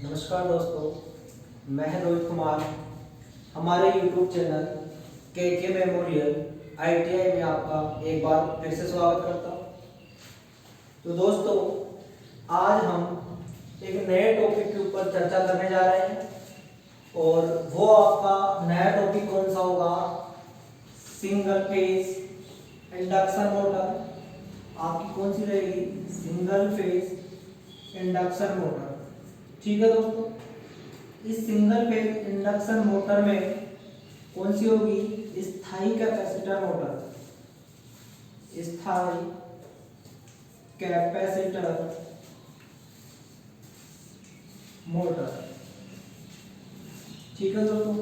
नमस्कार दोस्तों, मैं रोहित कुमार हमारे YouTube चैनल के मेमोरियल ITI में आपका एक बार फिर से स्वागत करता हूँ। तो दोस्तों, आज हम एक नए टॉपिक के ऊपर चर्चा करने जा रहे हैं और वो आपका नया टॉपिक कौन सा होगा? Single phase induction motor. आपकी कौन सी रहेगी? Single phase induction motor. ठीक है दोस्तों, इस सिंगल फेज इंडक्शन मोटर में कौन सी होगी? स्थायी कैपेसिटर मोटर। स्थायी कैपेसिटर मोटर। ठीक है दोस्तों,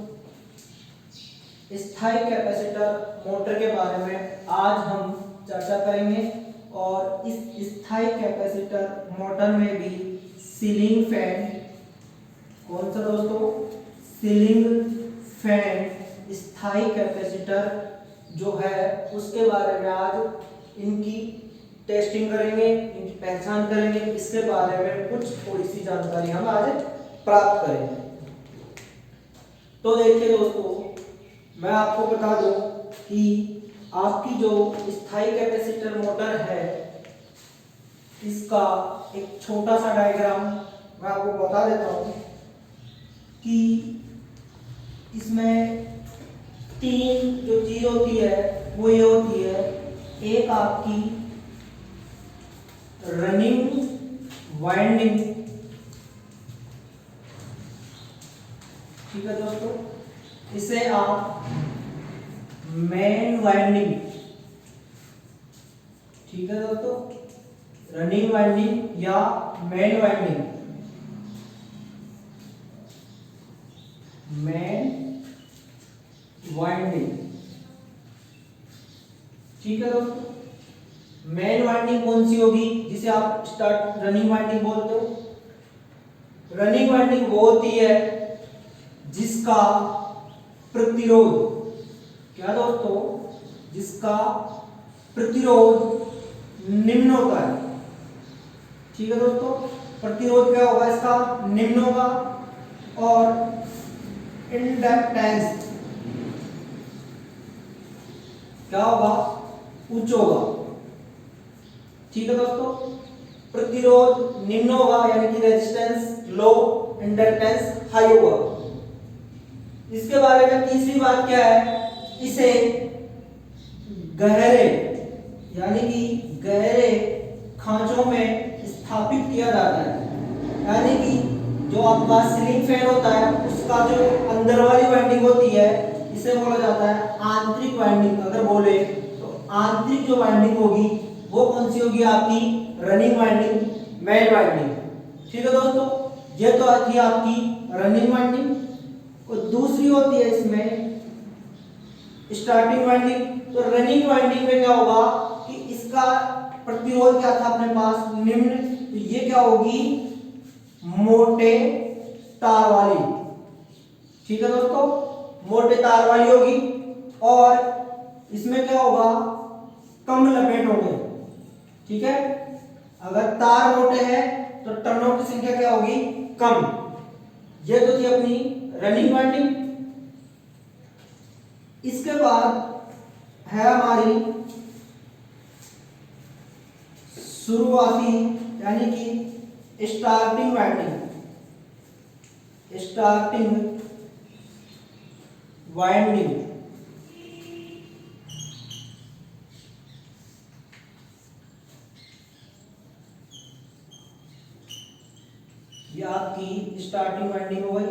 स्थायी कैपेसिटर मोटर के बारे में आज हम चर्चा करेंगे और इस स्थायी कैपेसिटर मोटर में भी सीलिंग फैन, कौन सा दोस्तों? सीलिंग फैन स्थायी कैपेसिटर जो है उसके बारे में आज इनकी टेस्टिंग करेंगे, इनकी पहचान करेंगे। इसके बारे में कुछ थोड़ी सी जानकारी हम आज प्राप्त करेंगे। तो देखिए दोस्तों, मैं आपको बता दूं कि आपकी जो स्थायी कैपेसिटर मोटर है इसका एक छोटा सा डायग्राम मैं आपको बता देता हूं कि इसमें तीन जो चीज होती है वो ये होती है। एक आपकी रनिंग वाइंडिंग, ठीक है दोस्तों, इसे आप मेन वाइंडिंग, ठीक है दोस्तों, रनिंग वाइंडिंग या मेन वाइंडिंग, मेन वाइंडिंग। ठीक है दोस्तों, मेन वाइंडिंग कौन सी होगी जिसे आप स्टार्ट रनिंग वाइंडिंग बोलते हो? रनिंग वाइंडिंग वो होती है जिसका प्रतिरोध, क्या दोस्तों? जिसका प्रतिरोध निम्न होता है। ठीक है दोस्तों, प्रतिरोध क्या होगा? इसका निम्न होगा और इंडक्टेंस क्या होगा? उच्च होगा। ठीक है दोस्तों, प्रतिरोध निम्न होगा यानी कि रेजिस्टेंस लो, इंडक्टेंस हाई होगा। इसके बारे में तीसरी बात क्या है? इसे गहरे यानी कि गहरे खांचों में स्थापित किया जाता है। यानी कि जो आपका सीलिंग फैन होता है उसका जो अंदर वाली वाइंडिंग होती है इसे बोला जाता है आंतरिक वाइंडिंग। अगर बोले तो आंतरिक जो वाइंडिंग होगी वो कौन सी होगी? आपकी रनिंग वाइंडिंग, मेन वाइंडिंग। ठीक है दोस्तों, ये तो थी आपकी रनिंग वाइंडिंग। और दूसरी होती है इसमें स्टार्टिंग वाइंडिंग। तो रनिंग वाइंडिंग में क्या होगा कि इसका प्रतिरोध क्या था अपने पास? निम्न। तो ये क्या होगी? मोटे तार वाली। ठीक है दोस्तों, मोटे तार वाली होगी। और इसमें क्या होगा? कम लपेट होंगे। ठीक है, अगर तार मोटे हैं तो टर्नों की संख्या क्या होगी? कम। ये तो थी अपनी रनिंग वाइंडिंग। इसके बाद है हमारी शुरुआती यानी कि स्टार्टिंग वाइंडिंग। स्टार्टिंग वाइंडिंग ये आपकी स्टार्टिंग वाइंडिंग हो गई।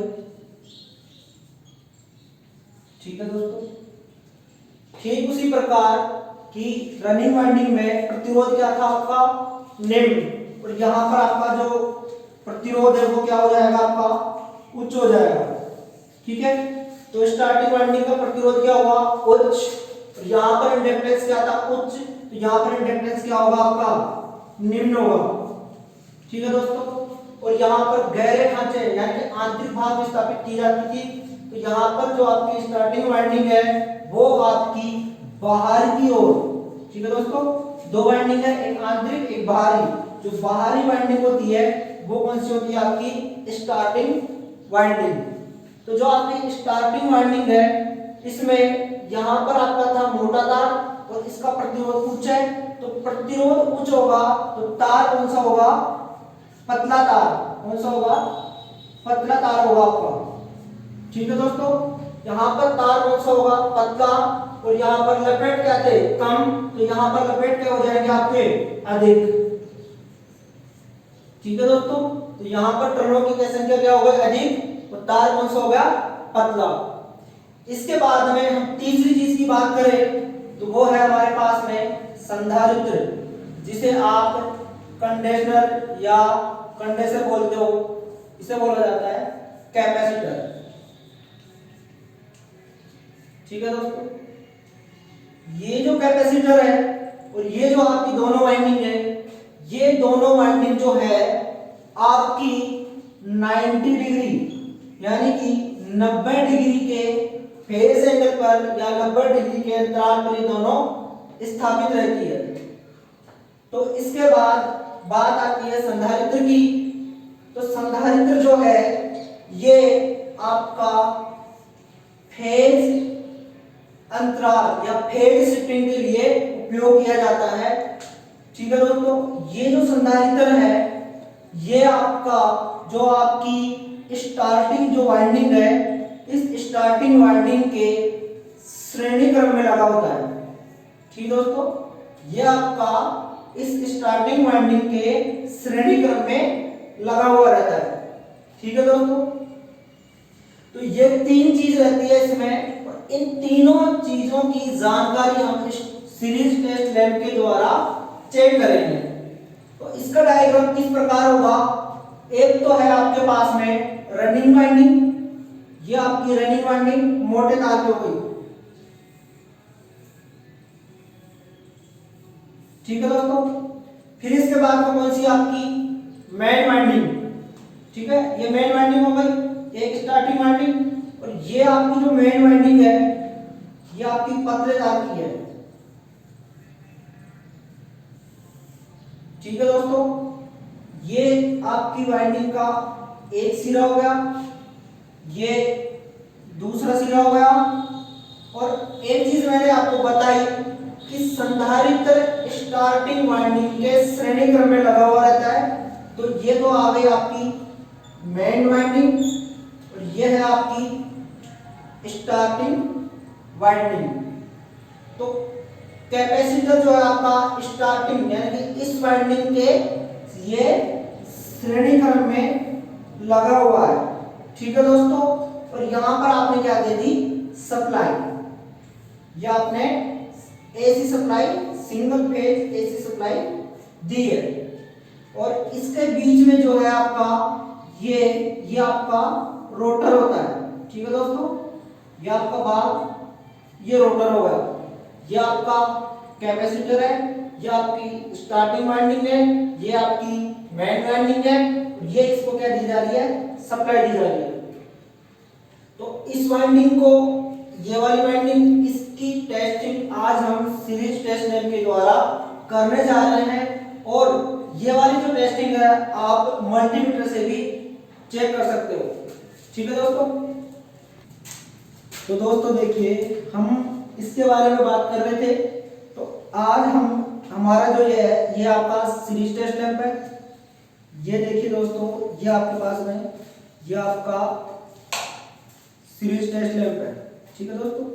ठीक है दोस्तों, ठीक उसी प्रकार की रनिंग वाइंडिंग में प्रतिरोध क्या था आपका? निम्न। और यहां पर आपका जो प्रतिरोध है वो क्या हो जाएगा? आपका उच्च हो जाएगा। ठीक है, तो स्टार्टिंग वाइंडिंग का प्रतिरोध क्या होगा? उच्च। और यहां पर इंडक्टेंस क्या था? उच्च। तो यहां पर इंडक्टेंस क्या होगा? आपका निम्न होगा। ठीक है दोस्तों, और यहाँ पर गहरे खांचे यानी कि आंतरिक भाग में स्थापित की जाती थी। तो यहाँ पर जो आपकी स्टार्टिंग वाइंडिंग है वो आपकी बाहर की ओर। ठीक है दोस्तों, दो वाइंडिंग है, एक आंतरिक एक बाहरी। जो बाहरी वाइंडिंग होती है वो कौन सी होती है आपकी स्टार्टिंग वाइंडिंग। तो जो आपकी स्टार्टिंग वाइंडिंग है इसमें यहाँ पर आपका था मोटा तार और इसका प्रतिरोध उच्च है, तो प्रतिरोध उच्च होगा तो तार कौन सा होगा, पतला तार। कौन सा होगा, पतला तार होगा आपका। ठीक है दोस्तों, यहाँ पर तार कौन सा होगा, पतला, और यहाँ पर लपेट क्या थे, कम, तो यहाँ पर लपेट क्या हो जाएंगे आपके, अधिक। ठीक है दोस्तों, तो यहाँ पर टर्नों की संख्या क्या हो गई, अधिक, और तार कौन सा हो गया, पतला। इसके बाद में हम तीसरी चीज की बात करें तो वो है हमारे पास में संधारित्र, जिसे आप कंडेंसर या कंडेंसर बोलते हो, इसे बोला जाता है कैपेसिटर। ठीक है दोस्तों, ये जो कैपेसिटर है और ये जो आपकी दोनों वाइंडिंग है, ये दोनों वाइंडिंग जो है आपकी 90 डिग्री यानी कि 90 डिग्री के फेज एंगल पर या 90 डिग्री के अंतराल पर ये दोनों स्थापित रहती है। तो इसके बाद बात आती है संधारित्र की। तो संधारित्र जो है ये आपका फेज अंतराल या फेज शिफ्टिंग के लिए उपयोग किया जाता है। ठीक है दोस्तों, ये जो संधारित्र है ये आपका जो आपकी स्टार्टिंग जो वाइंडिंग है, इस स्टार्टिंग वाइंडिंग के श्रेणी क्रम में लगा होता है। ठीक दोस्तों, ये आपका इस स्टार्टिंग वाइंडिंग के श्रेणी क्रम में लगा हुआ रहता है। ठीक है दोस्तों, तो ये तीन चीज रहती है इसमें, इन तीनों चीजों की जानकारी हम इस सीरीज टेस्ट लैब के द्वारा चेक करेंगे। तो इसका डायग्राम किस प्रकार होगा, एक तो है आपके पास में रनिंग वाइंडिंग, ये आपकी रनिंग वाइंडिंग मोटे तार की हो गई। ठीक है दोस्तों, फिर इसके बाद में कौन सी आपकी मेन वाइंडिंग। ठीक है, ये मेन वाइंडिंग हो गई, एक स्टार्टिंग वाइंडिंग, और ये आपकी जो मेन वाइंडिंग है ये आपकी पतले तार की है। ठीक है दोस्तों, ये आपकी वाइंडिंग का एक सिरा हो गया, ये दूसरा सिरा हो गया। और एक चीज मैंने आपको बताई कि संधारित्र स्टार्टिंग वाइंडिंग के श्रेणी क्रम में लगा हुआ रहता है। तो ये तो आ गई आपकी मेन वाइंडिंग और ये है आपकी स्टार्टिंग वाइंडिंग। तो कैपेसिटर जो है आपका स्टार्टिंग यानी कि इस वाइंडिंग के ये श्रेणी क्रम में लगा हुआ है। ठीक है दोस्तों, और यहां पर आपने क्या दे दी, सप्लाई, या आपने AC supply, single phase AC supply दी है। और इसके बीच में जो है आपका ये आपका रोटर होता है। ठीक है दोस्तों, ये आपका भाग ये रोटर हो गया, ये आपका कैपेसिटर है, ये आपकी स्टार्टिंग वाइंडिंग है, ये आपकी मेन वाइंडिंग है, ये इसको क्या दी जा रही है, सप्लाई दी जा रही है। तो इस वाइंडिंग को, ये वाली वाइंडिंग, इसकी टेस्टिंग आज हम सीरीज टेस्ट लैब के द्वारा करने जा रहे हैं। और ये वाली जो टेस्टिंग है आप मल्टीमीटर से भी चेक कर सकते हो। ठीक है दोस्तों, तो दोस्तों देखिए हम इसके बारे में बात कर रहे थे। तो आज हम हमारा जो ये है, ये आपका सीरीज टेस्ट लैब है। ये देखिए दोस्तों, ये आपके पास में ये आपका सीरीज टेस्ट लैब है। ठीक है दोस्तों,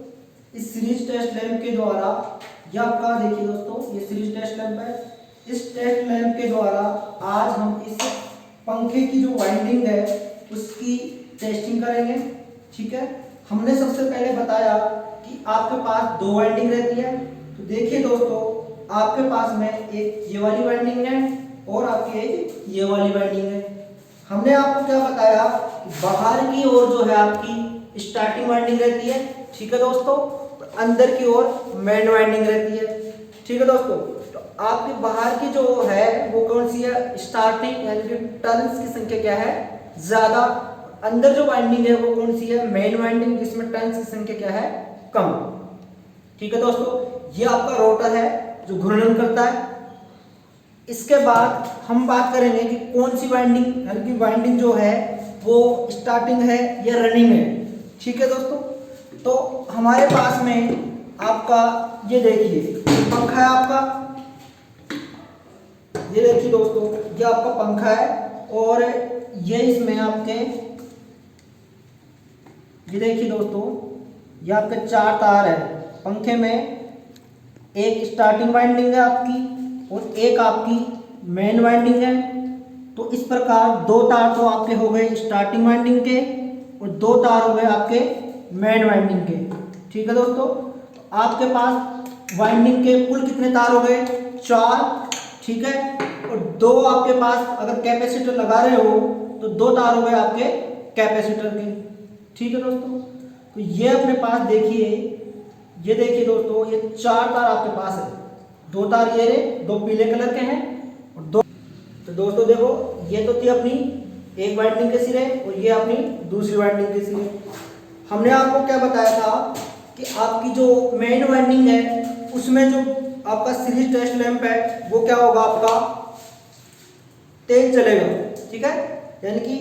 इस सीरीज टेस्ट लैब के द्वारा ये आपका देखिए दोस्तों, ये सीरीज टेस्ट लैब है। इस टेस्ट लैब के द्वारा आज हम इस पंखे की जो वाइंडिंग है उसकी टेस्टिंग करेंगे। ठीक है, हमने सबसे पहले बताया कि आपके पास दो वाइंडिंग रहती है। तो देखिए दोस्तों, आपके पास में एक ये वाली वाइंडिंग है और आपकी एक ये वाली वाइंडिंग है। हमने आपको क्या बताया, बाहर की ओर जो है आपकी स्टार्टिंग वाइंडिंग रहती है। ठीक है दोस्तों, अंदर की ओर मेन वाइंडिंग रहती है। ठीक है दोस्तों, तो आपकी बाहर की जो है वो कौन सी है, स्टार्टिंग यानी कि टर्न्स की संख्या क्या है, ज्यादा। अंदर जो वाइंडिंग है वो कौन सी है, मेन वाइंडिंग, जिसमें टर्न्स की संख्या क्या है, कम। ठीक है दोस्तों, ये आपका रोटर है जो घूर्णन करता है। इसके बाद हम बात करेंगे कि कौन सी वाइंडिंग, यानी कि वाइंडिंग जो है वो स्टार्टिंग है या रनिंग है। ठीक है दोस्तों, तो हमारे पास में आपका ये देखिए पंखा है आपका, ये देखिए दोस्तों ये आपका पंखा है और ये इसमें आपके, ये देखिए दोस्तों ये आपके 4 तार है पंखे में। एक स्टार्टिंग वाइंडिंग है आपकी और एक आपकी मेन वाइंडिंग है। तो इस प्रकार 2 तार तो आपके हो गए स्टार्टिंग वाइंडिंग के और 2 तार हो गए आपके मेन वाइंडिंग के। ठीक है दोस्तों, तो आपके पास वाइंडिंग के कुल कितने तार हो गए? 4। ठीक है, और 2 आपके पास अगर कैपेसिटर लगा रहे हो तो 2 तार हो गए आपके कैपेसिटर के। ठीक है दोस्तों, तो ये अपने पास देखिए, ये देखिए दोस्तों ये 4 तार आपके पास है। 2 तार ये रहे, 2 पीले कलर के हैं और 2। तो दोस्तों देखो ये तो थी अपनी एक वाइंडिंग के सिरे और ये अपनी दूसरी वाइंडिंग के सिरे। हमने आपको क्या बताया था कि आपकी जो मेन वाइंडिंग है उसमें जो आपका सीरीज टेस्ट लैंप है वो क्या होगा, आपका तेज चलेगा। ठीक है, यानी कि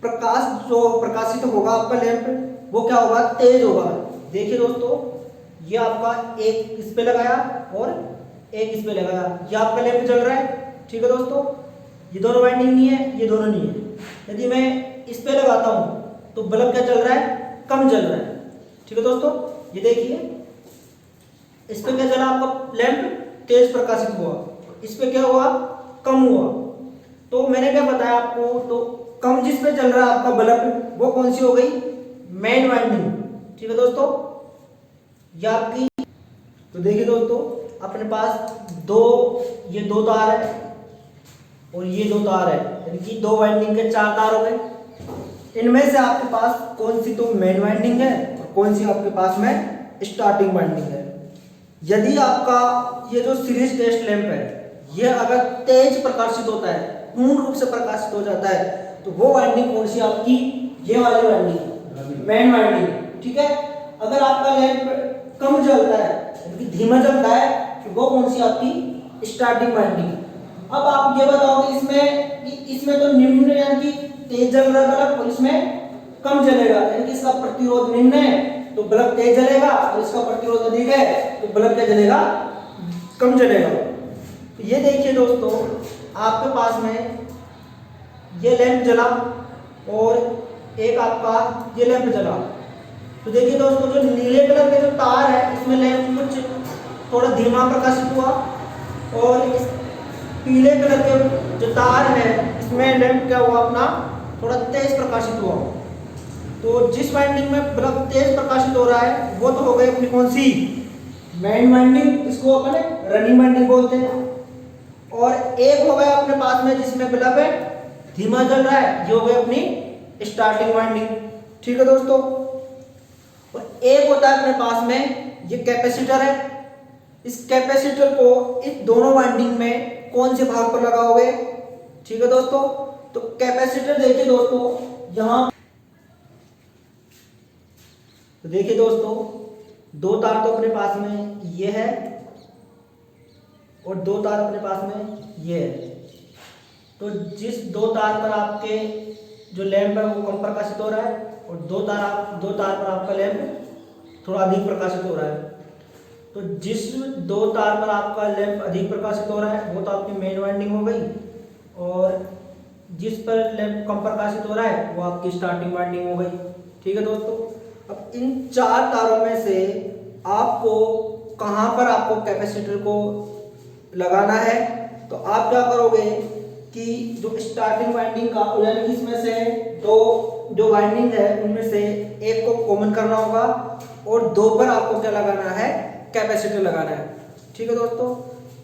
प्रकाश जो प्रकाशित होगा आपका लैंप वो क्या होगा, तेज होगा। देखिए दोस्तों ये आपका एक इस पे लगाया और एक इस पे लगाया, ये आपका लैंप जल रहा है। ठीक है दोस्तों, ये दोनों वाइंडिंग नहीं है, ये दोनों नहीं है। यदि मैं इस पे लगाता हूं तो बल्ब क्या चल रहा है, कम जल रहा है। ठीक है दोस्तों, ये देखिए इस पे क्या चला आपका लैंप, तेज प्रकाशित हुआ, इस पे क्या हुआ, कम हुआ। तो मैंने क्या बताया आपको, तो कम जिस पे चल रहा है आपका बल्ब वो कौन सी हो गई, मेन वाइंडिंग। ठीक है दोस्तों, ये आपकी, तो देखिए दोस्तों अपने पास ये 2 तार है और ये 2 तार है, यानी कि 2 वाइंडिंग के 4 तार हो गए। इनमें से आपके पास कौन सी तो मेन वाइंडिंग है और कौन सी आपके पास में स्टार्टिंग वाइंडिंग है। यदि आपका ये जो सीरीज टेस्ट लैंप है ये अगर तेज प्रकाशित होता है, पूर्ण रूप से प्रकाशित हो जाता है, तो वो वाइंडिंग कौन सी आपकी, ये वाली वाइंडिंग, मेन वाइंडिंग। ठीक है, अगर आपका लैंप कम जलता है, यानी धीमा जलता है, तो वो कौन सी आपकी स्टार्टिंग वाइंडिंग। अब आप ये बताओ कि इसमें तो निम्न यानी कि तेज जल रहा है बल्ब और इसमें कम जलेगा, यानी कि इसका प्रतिरोध निम्न है तो बल्ब तेज जलेगा और इसका प्रतिरोध अधिक है तो बल्ब क्या जलेगा, कम जलेगा। तो ये देखिए दोस्तों आपके पास में ये लैंप जला और एक आपका ये लैंप जला। तो देखिए दोस्तों जो नीले कलर के जो तार है इसमें लैंप कुछ थोड़ा धीमा प्रकाशित हुआ और इस पीले कलर के जो तार है इसमें लैंप क्या हुआ, अपना थोड़ा तेज प्रकाशित हुआ। तो जिस वाइंडिंग में बल्ब तेज प्रकाशित हो रहा है वो तो हो गई अपनी कौन सी, मेन वाइंडिंग, इसको अपन रनिंग वाइंडिंग बोलते हैं। और एक हो गया अपने पास में जिसमें बल्ब है धीमा जल रहा है, ये हो गई अपनी स्टार्टिंग वाइंडिंग। ठीक है दोस्तों, और एक होता है अपने पास में ये कैपेसिटर है। इस कैपेसिटर को इस दोनों वाइंडिंग में कौन से भाग पर लगाओगे। ठीक है दोस्तों, तो कैपेसिटर देखिए दोस्तों यहां, तो देखिए दोस्तों 2 तार तो अपने पास में ये है और 2 तार अपने पास में ये है। तो जिस 2 तार पर आपके जो लैंप है वो कम प्रकाशित हो रहा है और 2 तार पर आपका लैंप थोड़ा अधिक प्रकाशित हो रहा है। तो जिस 2 तार पर आपका लैंप अधिक प्रकाशित हो रहा है वो तो आपकी मेन वाइंडिंग हो गई और जिस पर लैंप कम प्रकाशित हो रहा है वो आपकी स्टार्टिंग वाइंडिंग हो गई। ठीक है दोस्तों, अब इन 4 तारों में से आपको कहाँ पर आपको कैपेसिटर को लगाना है, तो आप क्या करोगे कि जो स्टार्टिंग वाइंडिंग का, यानी इसमें से 2 जो वाइंडिंग है उनमें से एक को कॉमन करना होगा और 2 पर आपको क्या लगाना है, कैपेसिटर लगाना है। ठीक है दोस्तों,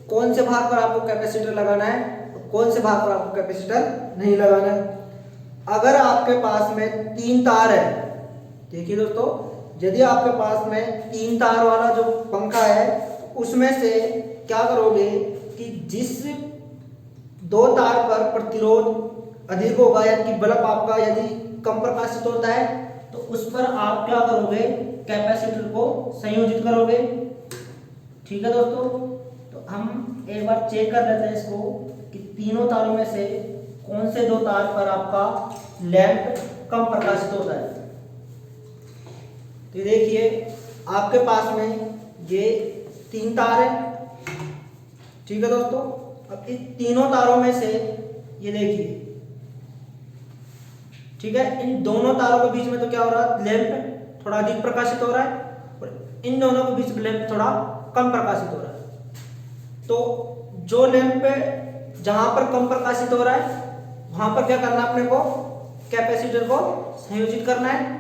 कौन से भाग पर आपको कैपेसिटर लगाना है और कौन से भाग पर आपको कैपेसिटर नहीं लगाना है। अगर आपके पास में 3 तार है, देखिए दोस्तों यदि आपके पास में 3 तार वाला जो पंखा है उसमें से क्या करोगे कि जिस 2 तार पर प्रतिरोध अधिक होगा, यानी कि बल्ब आपका यदि कम प्रकाशित होता है तो उस पर आप क्या करोगे, कैपेसिटर को संयोजित करोगे। ठीक है दोस्तों, तो तो हम एक बार चेक कर लेते हैं इसको कि तीनों तारों में से कौन से दो तार पर आपका लैंप कम प्रकाशित होता है। तो देखिए आपके पास में ये 3 तार है, ठीक है दोस्तों। अब इन तीनों तारों में से ये देखिए, ठीक है, इन दोनों तारों के बीच में तो क्या हो रहा है, लैंप थोड़ा अधिक प्रकाशित हो रहा है और इन दोनों के बीच में लैंप थोड़ा कम प्रकाशित हो रहा है। तो जो लैंप जहां पर कम प्रकाशित हो रहा है वहां पर क्या करना है, अपने को कैपेसिटर को संयोजित करना है।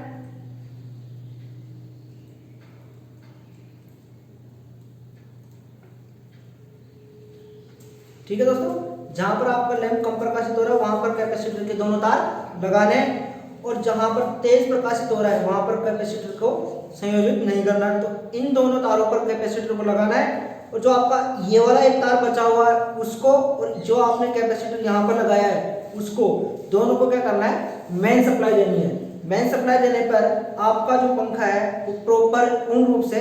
ठीक है दोस्तों, जहां पर आपका लैंप कम प्रकाशित हो रहा है वहां पर कैपेसिटर के दोनों तार लगाने हैं और जहां पर तेज प्रकाशित हो रहा है वहां पर कैपेसिटर को संयोजित नहीं करना है। तो इन दोनों तारों पर कैपेसिटर को लगाना है और जो आपका ये वाला एक तार बचा हुआ है उसको और जो आपने कैपेसिटर यहाँ पर लगाया है उसको, दोनों को क्या करना है, मेन सप्लाई देनी है। मेन सप्लाई देने पर आपका जो पंखा है वो प्रॉपर पूर्ण रूप से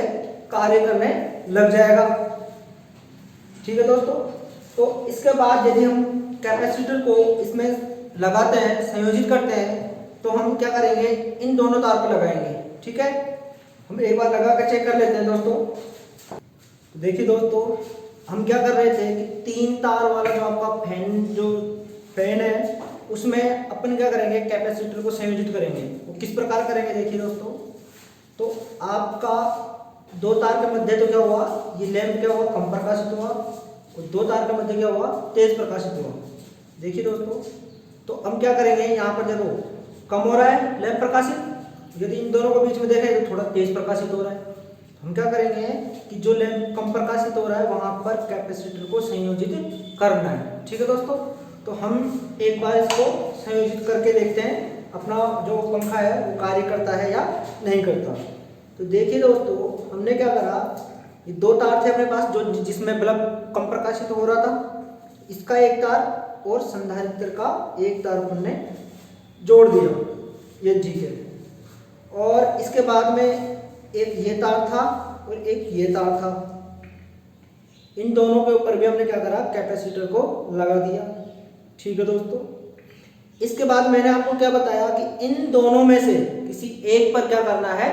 कार्य करने लग जाएगा। ठीक है दोस्तों, तो इसके बाद यदि हम कैपेसिटर को इसमें लगाते हैं, संयोजित करते हैं, तो हम क्या करेंगे, इन दोनों तार पर लगाएंगे। ठीक है, हम एक बार लगा कर चेक कर लेते हैं दोस्तों। देखिए दोस्तों, हम क्या कर रहे थे कि 3 तार वाला जो आपका फैन है उसमें अपन क्या करेंगे, कैपेसिटर को संयोजित करेंगे। वो किस प्रकार करेंगे देखिए दोस्तों। तो आपका 2 तार के मध्य तो क्या हुआ, ये लैंप क्या हुआ, कम प्रकाशित हुआ और 2 तार के मध्य क्या हुआ, तेज प्रकाशित हुआ। देखिए दोस्तों, तो हम क्या करेंगे, यहाँ पर देखो कम हो रहा है लैंप प्रकाशित, यदि इन दोनों के बीच में देखें तो थोड़ा तेज प्रकाशित हो रहा है। हम क्या करेंगे कि जो लैंप कम प्रकाशित हो रहा है वहां पर कैपेसिटर को संयोजित करना है। ठीक है दोस्तों, तो हम एक बार इसको संयोजित करके देखते हैं अपना जो पंखा है वो कार्य करता है या नहीं करता। तो देखिए दोस्तों, हमने क्या करा, ये 2 तार थे अपने पास जो जिसमें बल्ब कम प्रकाशित हो रहा था, इसका एक तार और संधारित्र का एक तार हमने जोड़ दिया, ये ठीक है। और इसके बाद में एक ये तार था और एक ये तार था, इन दोनों के ऊपर भी हमने क्या करा, कैपेसिटर को लगा दिया। ठीक है दोस्तों, इसके बाद मैंने आपको क्या बताया कि इन दोनों में से किसी एक पर क्या करना है,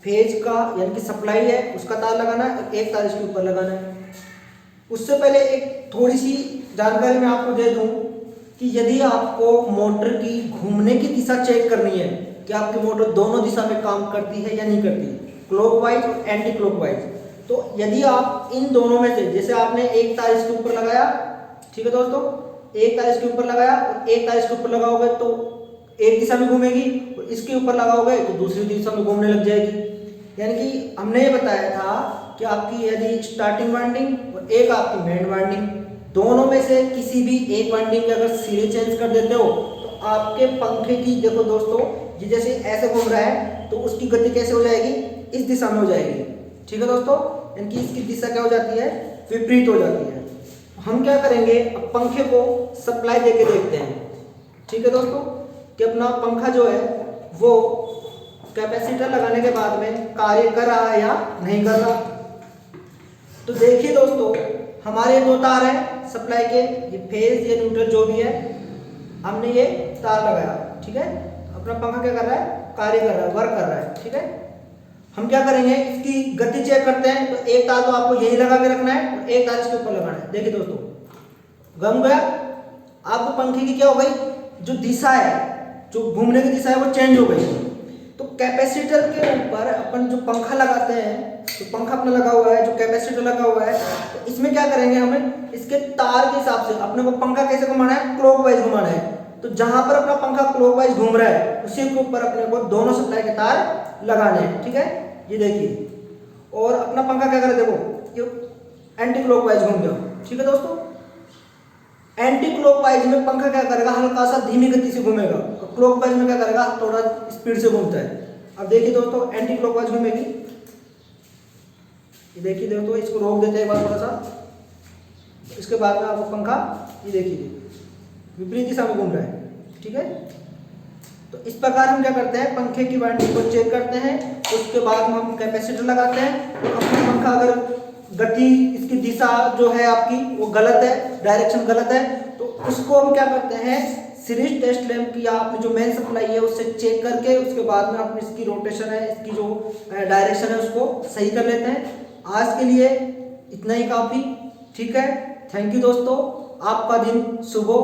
फेज का यानी कि सप्लाई है उसका तार लगाना है और एक तार इसके ऊपर लगाना है। उससे पहले एक थोड़ी सी जानकारी मैं आपको दे दूं कि यदि आपको मोटर की घूमने की दिशा चेक करनी है कि आपकी मोटर दोनों दिशा में काम करती है या नहीं करती, क्लॉकवाइज और एंटी क्लॉकवाइज, तो यदि आप इन दोनों में से, जैसे आपने एक तार इसके ऊपर लगाया, ठीक है दोस्तों, एक तार इसके ऊपर लगाया और एक तार इसके ऊपर लगाओगे तो एक दिशा में घूमेगी और इसके ऊपर लगाओगे तो दूसरी दिशा में घूमने लग जाएगी। यानी कि हमने ये बताया था कि आपकी यदि स्टार्टिंग वाइंडिंग और एक आपकी मेन वाइंडिंग, दोनों में से किसी भी एक वाइंडिंग के अगर सिरे चेंज कर देते हो तो आपके पंखे की, देखो दोस्तों, ये जैसे ऐसे घूम रहा है तो उसकी गति कैसे हो जाएगी, इस दिशा में हो जाएगी। ठीक है दोस्तों, यानी कि इसकी दिशा क्या हो जाती है, विपरीत हो जाती है। हम क्या करेंगे, अब पंखे को सप्लाई देके देखते हैं। ठीक है दोस्तों, कि अपना पंखा जो है वो कैपेसिटर लगाने के बाद में कार्य कर रहा है या नहीं कर रहा। तो देखिए दोस्तों, हमारे 2 तार हैं सप्लाई के, ये फेज या न्यूट्रल जो भी है, हमने ये तार लगाया। ठीक है, अपना पंखा क्या कर रहा है, कार्य कर रहा है, वर्क कर रहा है। ठीक है, हम क्या करेंगे, इसकी गति चेक करते हैं। तो एक तार तो आपको यही लगा के रखना है और एक तार इसके ऊपर लगाना है। देखिए दोस्तों, घूम गया, आपको पंखे की क्या हो गई, जो दिशा है, जो घूमने की दिशा है वो चेंज हो गई। तो कैपेसिटर के ऊपर अपन जो पंखा लगाते हैं, तो पंखा अपना लगा हुआ है, जो कैपेसिटर लगा हुआ है, तो इसमें क्या करेंगे, हमें इसके तार के हिसाब से अपने को पंखा कैसे घुमाना है, क्लॉकवाइज घुमाना है। तो जहां पर अपना पंखा क्लॉकवाइज घूम रहा है उसी के ऊपर अपने को दोनों सप्लाई के तार लगाने हैं। ठीक है, ये देखिए, और अपना पंखा क्या करे, देखो ये एंटी क्लॉकवाइज घूम गया। ठीक है दोस्तों, एंटी क्लॉकवाइज में पंखा क्या करेगा, हल्का सा धीमी गति से घूमेगा और क्लॉकवाइज में क्या करेगा, थोड़ा स्पीड से घूमता है। अब देखिए दोस्तों, एंटी क्लॉकवाइज घूमेगी, ये देखिए दोस्तों, इसको रोक देते हैं एक बार थोड़ा सा, इसके बाद में आपको पंखा ये देखिए विपरीत दिशा में घूम रहा है। ठीक है, तो इस प्रकार हम क्या करते हैं, पंखे की वाइंडिंग को चेक करते हैं, उसके बाद में हम कैपेसिटर लगाते हैं। तो अपना पंखा अगर गति, इसकी दिशा जो है आपकी वो गलत है, डायरेक्शन गलत है, तो उसको हम क्या करते हैं, सीरीज टेस्ट लैंप की या आपने जो मेन सप्लाई है उससे चेक करके उसके बाद में आप इसकी रोटेशन है, इसकी जो डायरेक्शन है उसको सही कर लेते हैं। आज के लिए इतना ही काफ़ी, ठीक है। थैंक यू दोस्तों, आपका दिन शुभ हो।